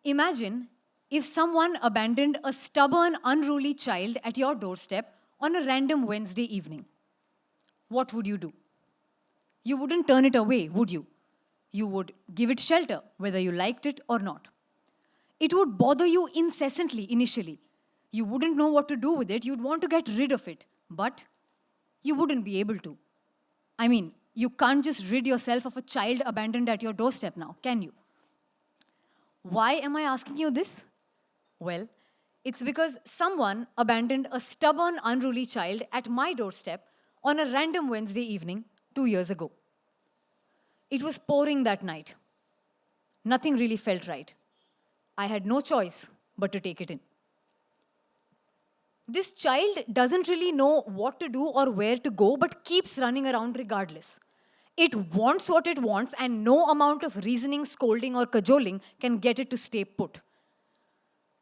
Imagine if someone abandoned a stubborn, unruly child at your doorstep on a random Wednesday evening. What would you do? You wouldn't turn it away, would you? You would give it shelter, whether you liked it or not. It would bother you incessantly initially. You wouldn't know what to do with it. You'd want to get rid of it, but you wouldn't be able to. I mean, you can't just rid yourself of a child abandoned at your doorstep now, can you? Why am I asking you this? Well, it's because someone abandoned a stubborn, unruly child at my doorstep on a random Wednesday evening 2 years ago. It was pouring that night. Nothing really felt right. I had no choice but to take it in. This child doesn't really know what to do or where to go, but keeps running around regardless. It wants what it wants, and no amount of reasoning, scolding, or cajoling can get it to stay put.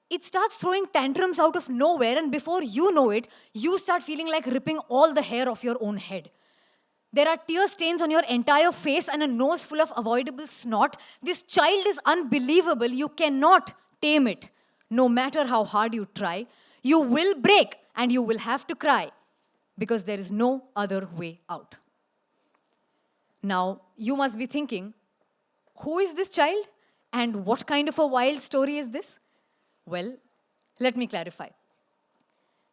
It starts throwing tantrums out of nowhere, and before you know it, you start feeling like ripping all the hair off your own head. There are tear stains on your entire face and a nose full of avoidable snot. This child is unbelievable. You cannot tame it. No matter how hard you try, you will break and you will have to cry because there is no other way out. Now, you must be thinking, who is this child and what kind of a wild story is this? Well, let me clarify.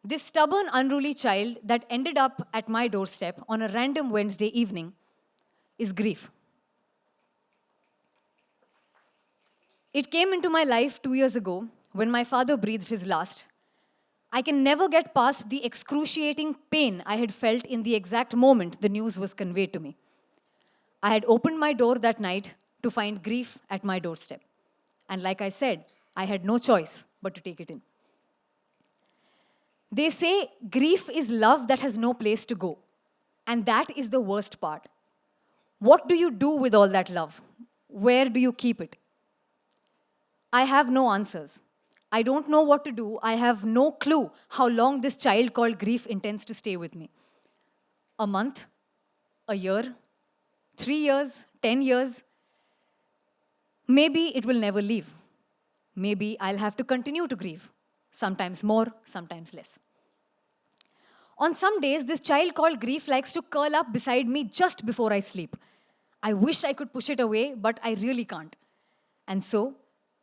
This stubborn, unruly child that ended up at my doorstep on a random Wednesday evening is grief. It came into my life 2 years ago when my father breathed his last. I can never get past the excruciating pain I had felt in the exact moment the news was conveyed to me. I had opened my door that night to find grief at my doorstep. And like I said, I had no choice but to take it in. They say grief is love that has no place to go. And that is the worst part. What do you do with all that love? Where do you keep it? I have no answers. I don't know what to do. I have no clue how long this child called grief intends to stay with me. A month? A year? 3 years? 10 years? Maybe it will never leave. Maybe I'll have to continue to grieve. Sometimes more, sometimes less. On some days, this child called grief likes to curl up beside me just before I sleep. I wish I could push it away, but I really can't. And so,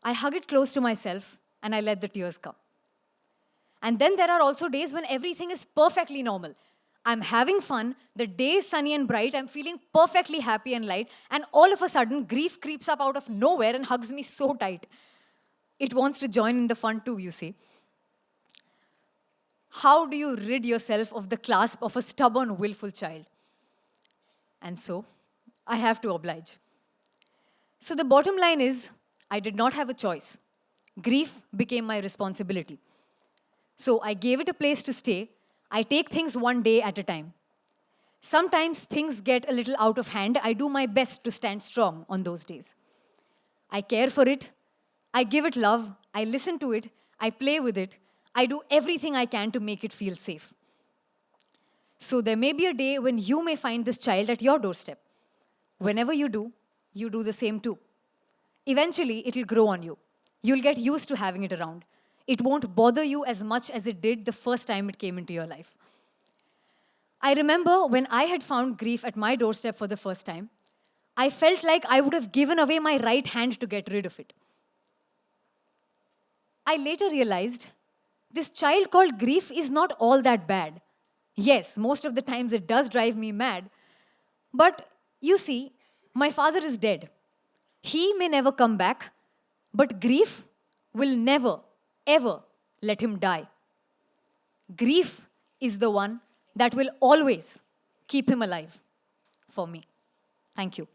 I hug it close to myself and I let the tears come. And then there are also days when everything is perfectly normal. I'm having fun, the day is sunny and bright, I'm feeling perfectly happy and light, and all of a sudden, grief creeps up out of nowhere and hugs me so tight. It wants to join in the fun too, you see. How do you rid yourself of the clasp of a stubborn, willful child? And so, I have to oblige. So the bottom line is, I did not have a choice. Grief became my responsibility. So I gave it a place to stay. I take things one day at a time. Sometimes things get a little out of hand. I do my best to stand strong on those days. I care for it. I give it love. I listen to it. I play with it. I do everything I can to make it feel safe. So there may be a day when you may find this child at your doorstep. Whenever you do the same too. Eventually, it'll grow on you. You'll get used to having it around. It won't bother you as much as it did the first time it came into your life. I remember when I had found grief at my doorstep for the first time, I felt like I would have given away my right hand to get rid of it. I later realized this child called grief is not all that bad. Yes, most of the times it does drive me mad. But you see, my father is dead. He may never come back, but grief will never, ever let him die. Grief is the one that will always keep him alive for me. Thank you.